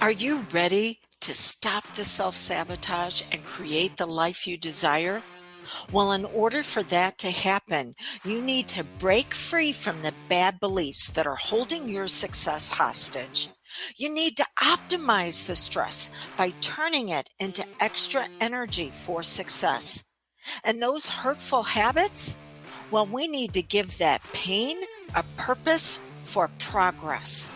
Are you ready to stop the self-sabotage and create the life you desire? Well, in order for that to happen, you need to break free from the bad beliefs that are holding your success hostage. You need to optimize the stress by turning it into extra energy for success. And those hurtful habits? Well, we need to give that pain a purpose for progress.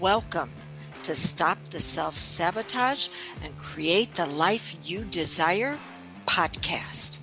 Welcome to Stop the Self Sabotage and Create the Life You Desire podcast.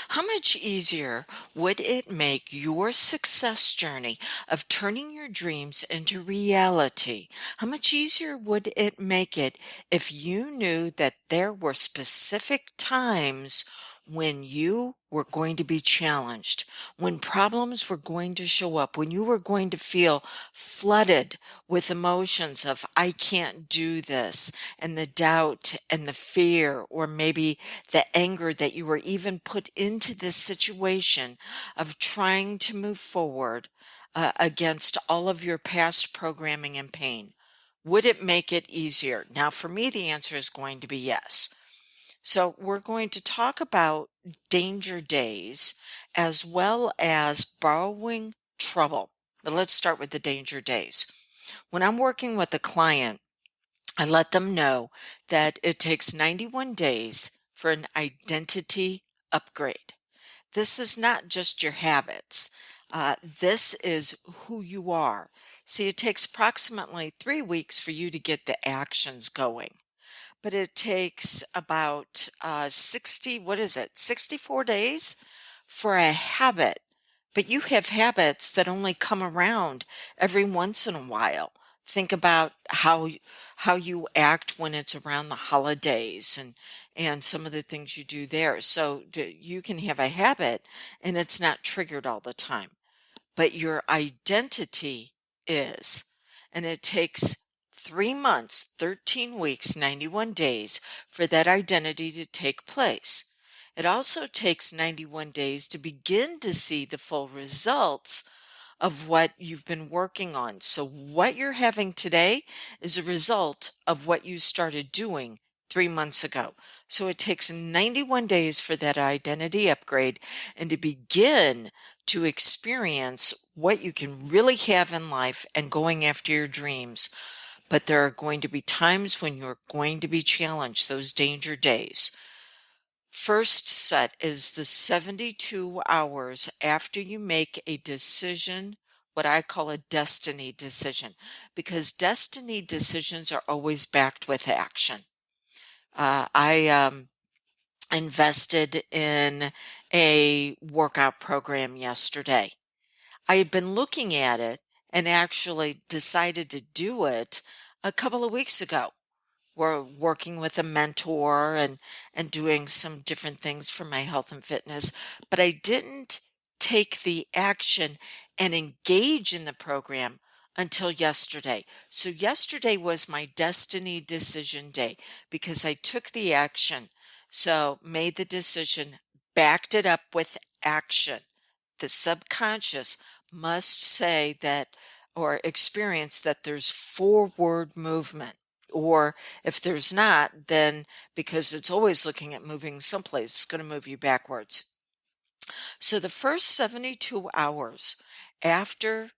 How much easier would it make your success journey of turning your dreams into reality? How much easier would it make it if you knew that there were specific times when you were going to be challenged, when problems were going to show up, when you were going to feel flooded with emotions of, I can't do this, and the doubt and the fear, or maybe the anger that you were even put into this situation of trying to move forward against all of your past programming and pain? Would it make it easier? Now, for me, the answer is going to be yes. So, we're going to talk about danger days as well as borrowing trouble. But let's start with the danger days. When I'm working with a client, I let them know that it takes 91 days for an identity upgrade. This is not just your habits. This is who you are. See, it takes approximately 3 weeks for you to get the actions going, but it takes about 60, what is it, 64 days for a habit. But you have habits that only come around every once in a while. Think about how you act when it's around the holidays and some of the things you do there. So you can have a habit and it's not triggered all the time, but your identity is. And it takes 3 months, 13 weeks, 91 days for that identity to take place. It also takes 91 days to begin to see the full results of what you've been working on. So, what you're having today is a result of what you started doing 3 months ago. So, it takes 91 days for that identity upgrade and to begin to experience what you can really have in life and going after your dreams. But there are going to be times when you're going to be challenged, those danger days. First set is the 72 hours after you make a decision, what I call a destiny decision, because destiny decisions are always backed with action. I invested in a workout program yesterday. I had been looking at it and actually decided to do it a couple of weeks ago. We're working with a mentor and doing some different things for my health and fitness, but I didn't take the action and engage in the program until yesterday. So yesterday was my destiny decision day because I took the action. So made the decision, backed it up with action. The subconscious must say that or experience that there's forward movement. Or if there's not, then because it's always looking at moving someplace, it's going to move you backwards. So the first 72 hours after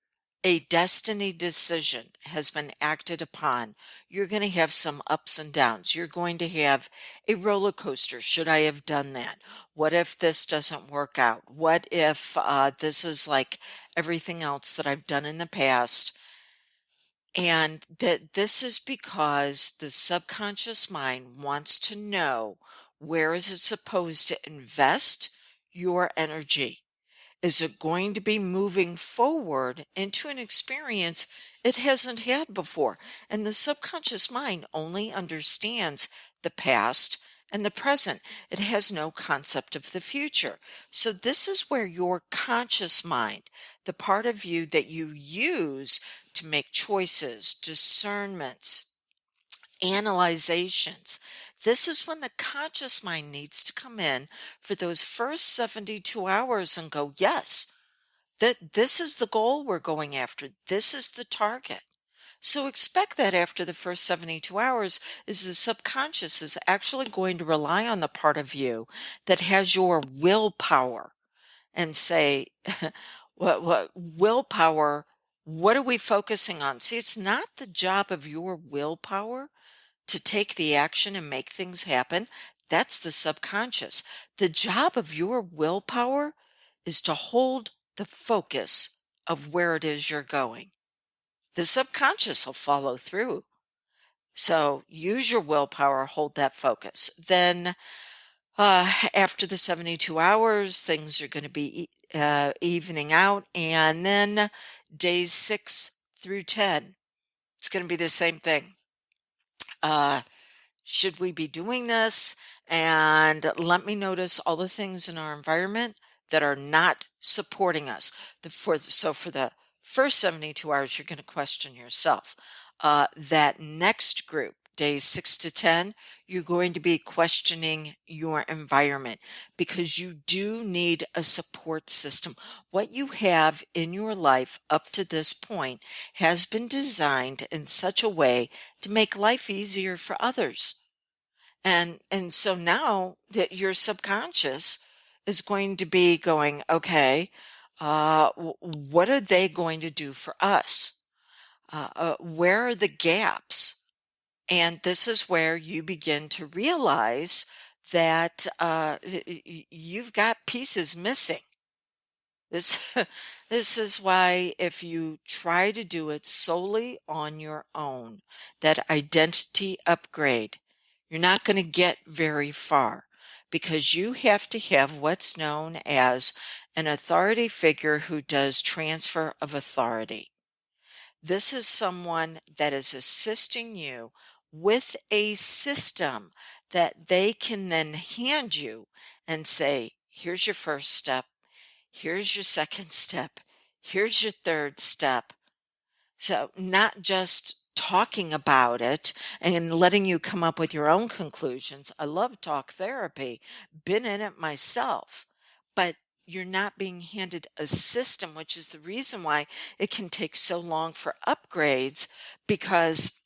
a destiny decision has been acted upon, you're going to have some ups and downs. You're going to have a roller coaster. Should I have done that? What if this doesn't work out? What if this is like everything else that I've done in the past? And that this is because the subconscious mind wants to know, where is it supposed to invest your energy? Is it going to be moving forward into an experience it hasn't had before? And the subconscious mind only understands the past and the present. It has no concept of the future. So this is where your conscious mind, the part of you that you use to make choices, discernments, analyzations. This is when the conscious mind needs to come in for those first 72 hours and go, yes, that this is the goal we're going after. This is the target. So expect that after the first 72 hours is the subconscious is actually going to rely on the part of you that has your willpower and say, what willpower, what are we focusing on? See, it's not the job of your willpower to take the action and make things happen. That's the subconscious. The job of your willpower is to hold the focus of where it is you're going. The subconscious will follow through. So use your willpower, hold that focus. Then, after the 72 hours, things are going to be evening out. And then days 6 through 10, it's going to be the same thing. Uh, should we be doing this? And let me notice all the things in our environment that are not supporting us. So for the first 72 hours, you're going to question yourself. That next group, days 6 to 10, you're going to be questioning your environment because you do need a support system. What you have in your life up to this point has been designed in such a way to make life easier for others. And so now that your subconscious is going to be going, okay, what are they going to do for us? Where are the gaps? And this is where you begin to realize that you've got pieces missing. This this is why if you try to do it solely on your own, that identity upgrade, you're not going to get very far because you have to have what's known as an authority figure who does transfer of authority. This is someone that is assisting you with a system that they can then hand you and say, here's your first step. Here's your second step. Here's your third step. So, not just talking about it and letting you come up with your own conclusions. I love talk therapy, been in it myself, but you're not being handed a system, which is the reason why it can take so long for upgrades because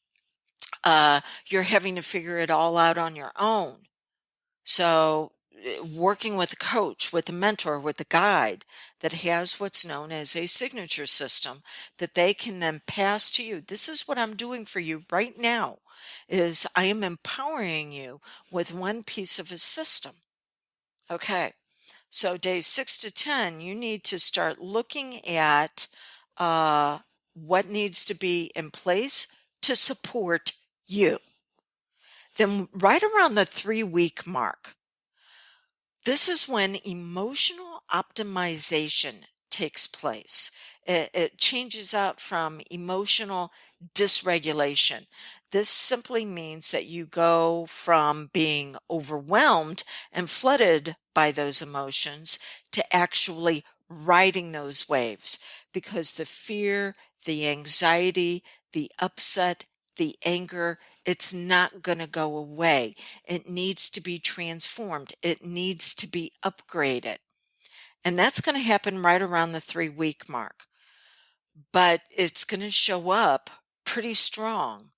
you're having to figure it all out on your own. So, working with a coach, with a mentor, with a guide that has what's known as a signature system that they can then pass to you. This is what I'm doing for you right now is I am empowering you with one piece of a system. Okay. So days 6 to 10, you need to start looking at uh, what needs to be in place to support you. Then right around the 3 week mark, this is when emotional optimization takes place. It changes out from emotional dysregulation. This simply means that you go from being overwhelmed and flooded by those emotions to actually riding those waves because the fear, the anxiety, the upset, the anger, it's not going to go away. It needs to be transformed. It needs to be upgraded. And that's going to happen right around the 3 week mark. But it's going to show up pretty strong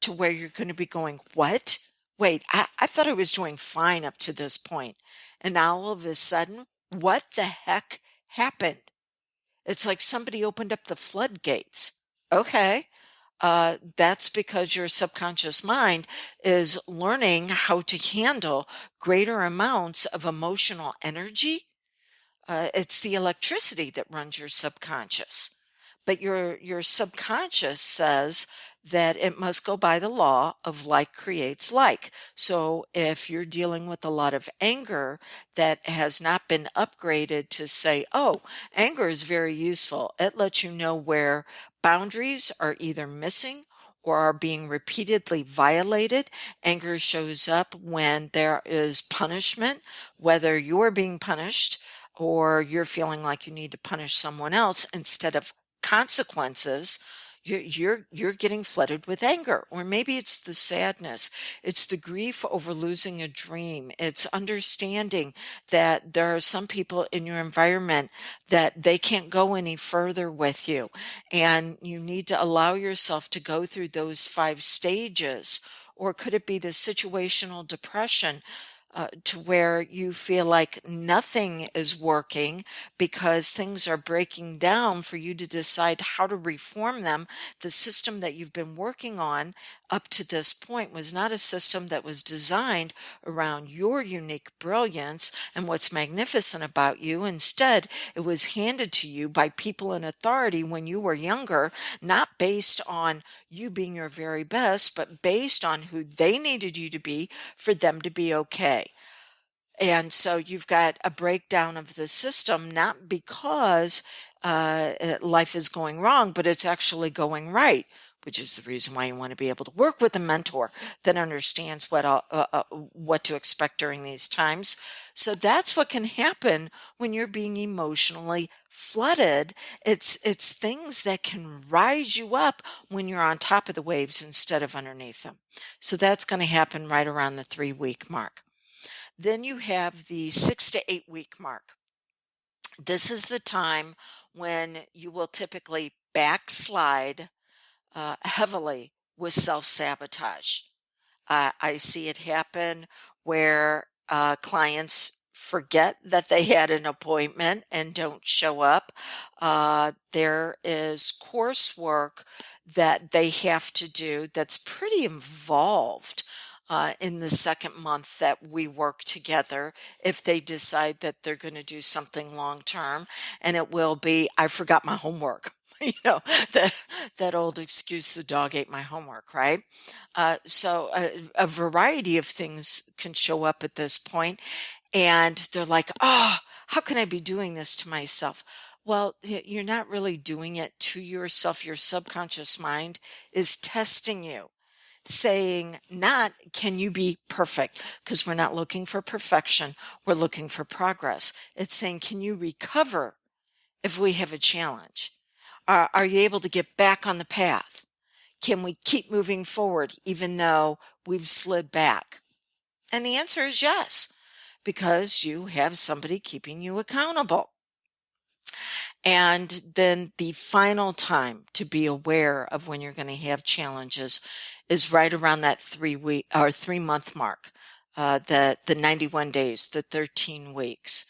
to where you're going to be going, what? Wait, I thought I was doing fine up to this point. And now all of a sudden, what the heck happened? It's like somebody opened up the floodgates. Okay. That's because your subconscious mind is learning how to handle greater amounts of emotional energy. It's the electricity that runs your subconscious. But your subconscious says that it must go by the law of like creates like. So if you're dealing with a lot of anger that has not been upgraded to say, oh, anger is very useful. It lets you know where boundaries are either missing or are being repeatedly violated. Anger shows up when there is punishment, whether you're being punished or you're feeling like you need to punish someone else instead of consequences. You're getting flooded with anger, or maybe it's the sadness, it's the grief over losing a dream, it's understanding that there are some people in your environment that they can't go any further with you, and you need to allow yourself to go through those 5 stages. Or could it be the situational depression, to where you feel like nothing is working because things are breaking down for you to decide how to reform them? The system that you've been working on up to this point was not a system that was designed around your unique brilliance and what's magnificent about you. Instead, it was handed to you by people in authority when you were younger, not based on you being your very best, but based on who they needed you to be for them to be okay. And so you've got a breakdown of the system, not because life is going wrong, but it's actually going right, which is the reason why you want to be able to work with a mentor that understands what to expect during these times. So that's what can happen when you're being emotionally flooded. It's things that can rise you up when you're on top of the waves instead of underneath them. So that's going to happen right around the 3-week mark. Then you have the 6 to 8 week mark. This is the time when you will typically backslide heavily with self sabotage. I see it happen where clients forget that they had an appointment and don't show up. There is coursework that they have to do that's pretty involved. In the second month that we work together, if they decide that they're going to do something long term, and it will be, I forgot my homework. That old excuse, the dog ate my homework, right? So a variety of things can show up at this point, and they're like, "Oh, how can I be doing this to myself?" Well, you're not really doing it to yourself. Your subconscious mind is testing you, saying, not can you be perfect? Because we're not looking for perfection, we're looking for progress. It's saying, can you recover if we have a challenge? Are you able to get back on the path? Can we keep moving forward even though we've slid back? And the answer is yes, because you have somebody keeping you accountable. And then the final time to be aware of when you're going to have challenges is right around that 3-week or 3-month mark, the 91 days, the 13 weeks.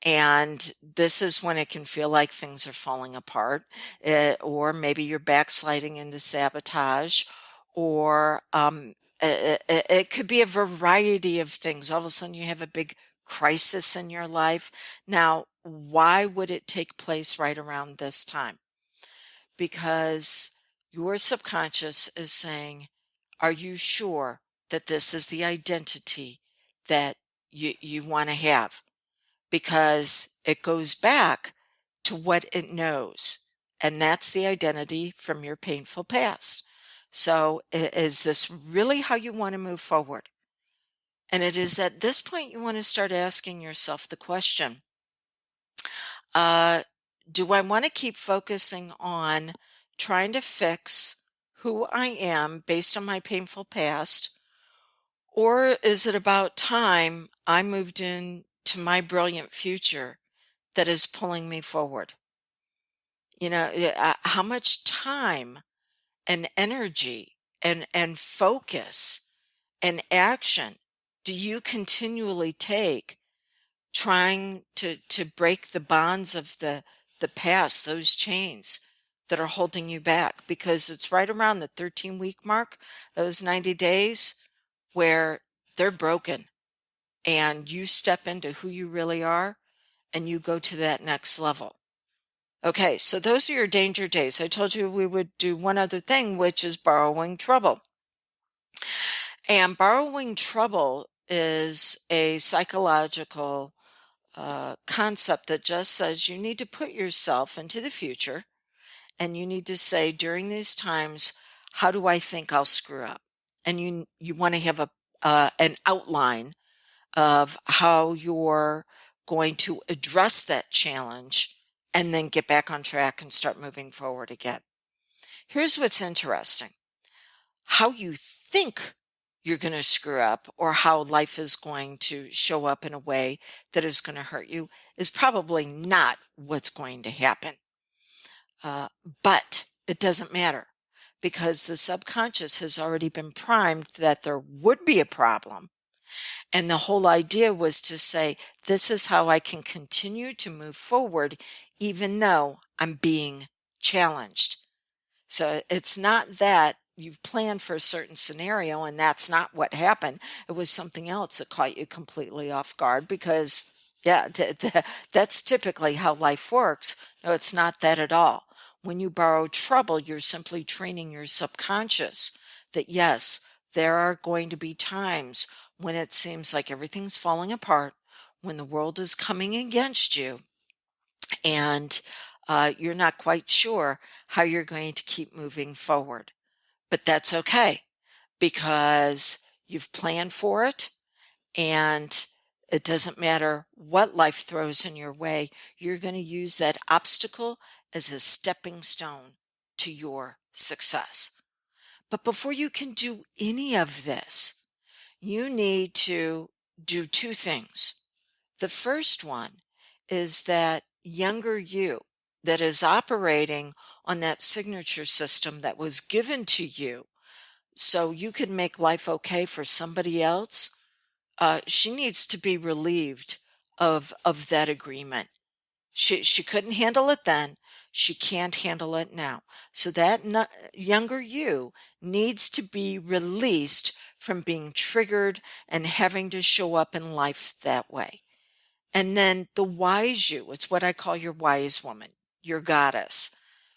And this is when it can feel like things are falling apart, or maybe you're backsliding into sabotage, or it could be a variety of things. All of a sudden, you have a big crisis in your life. Now, why would it take place right around this time? Because your subconscious is saying, are you sure that this is the identity that you want to have? Because it goes back to what it knows. And that's the identity from your painful past. So, is this really how you want to move forward? And it is at this point you want to start asking yourself the question, uh, do I want to keep focusing on trying to fix who I am based on my painful past? Or is it about time I moved into my brilliant future that is pulling me forward? How much time and energy and focus and action do you continually take trying to break the bonds of the past, those chains that are holding you back? Because it's right around the 13-week mark, those 90 days, where they're broken and you step into who you really are and you go to that next level. Okay, so those are your danger days. I told you we would do one other thing, which is borrowing trouble. And borrowing trouble is a psychological concept that just says you need to put yourself into the future, and you need to say, during these times, how do I think I'll screw up? And you want to have an outline of how you're going to address that challenge and then get back on track and start moving forward again. Here's what's interesting. How you think you're going to screw up or how life is going to show up in a way that is going to hurt you is probably not what's going to happen. Uh, but it doesn't matter because the subconscious has already been primed that there would be a problem. And the whole idea was to say, this is how I can continue to move forward, even though I'm being challenged. So it's not that you've planned for a certain scenario and that's not what happened. It was something else that caught you completely off guard because, yeah, that's typically how life works. No, it's not that at all. When you borrow trouble, you're simply training your subconscious that, yes, there are going to be times when it seems like everything's falling apart, when the world is coming against you, and you're not quite sure how you're going to keep moving forward. But that's okay because you've planned for it and it doesn't matter what life throws in your way. You're going to use that obstacle as a stepping stone to your success. But before you can do any of this, you need to do two things. The first one is that younger you that is operating on that signature system that was given to you so you could make life okay for somebody else. She needs to be relieved of that agreement. She couldn't handle it then. She can't handle it now. So that younger you needs to be released from being triggered and having to show up in life that way. And then the wise you, it's what I call your wise woman, your goddess.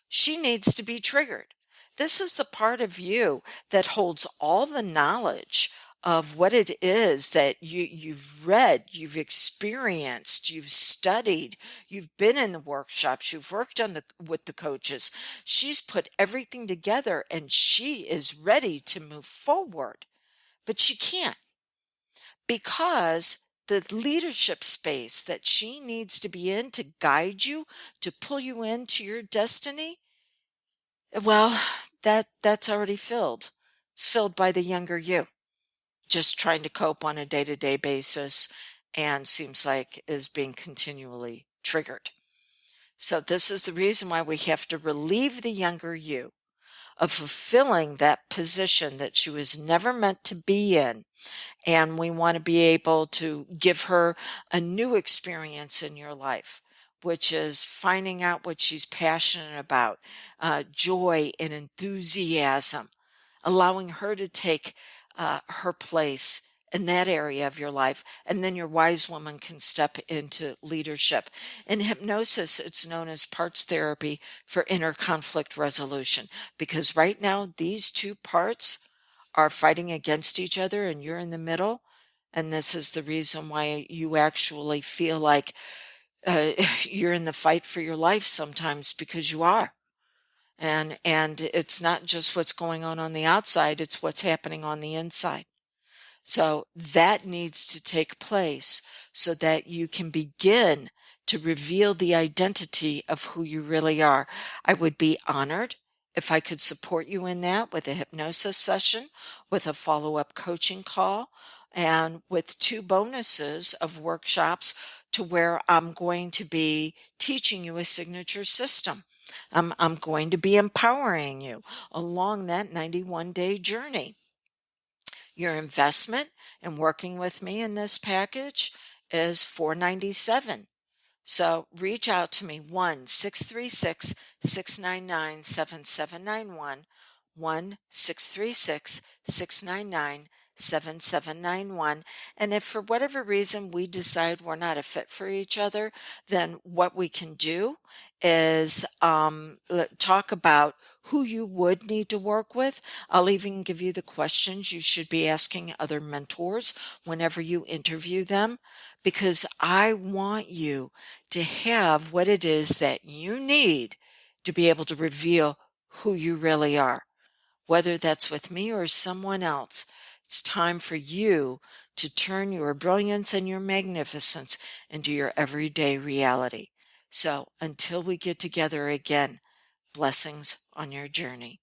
She needs to be triggered. This is the part of you that holds all the knowledge of what it is that you've read, you've experienced, you've studied, you've been in the workshops, you've worked on with the coaches. She's put everything together and she is ready to move forward, but she can't because the leadership space that she needs to be in to guide you, to pull you into your destiny, well, that's already filled. It's filled by the younger you, just trying to cope on a day-to-day basis and seems like is being continually triggered. So this is the reason why we have to relieve the younger you of fulfilling that position that she was never meant to be in, and we want to be able to give her a new experience in your life, which is finding out what she's passionate about, joy and enthusiasm, allowing her to take her place in that area of your life. And then your wise woman can step into leadership. In hypnosis, it's known as parts therapy for inner conflict resolution, because right now these two parts are fighting against each other and you're in the middle. And this is the reason why you actually feel like you're in the fight for your life sometimes, because you are. And it's not just what's going on the outside, it's what's happening on the inside. So that needs to take place so that you can begin to reveal the identity of who you really are. I would be honored if I could support you in that with a hypnosis session, with a follow-up coaching call, and with two bonuses of workshops to where I'm going to be teaching you a signature system. I'm going to be empowering you along that 91-day journey. Your investment in working with me in this package is $497. So reach out to me 1-636-699-7791, 1-636-699-7791. And if for whatever reason we decide we're not a fit for each other, then what we can do is talk about who you would need to work with. I'll even give you the questions you should be asking other mentors whenever you interview them, because I want you to have what it is that you need to be able to reveal who you really are, whether that's with me or someone else. It's time for you to turn your brilliance and your magnificence into your everyday reality. So until we get together again, blessings on your journey.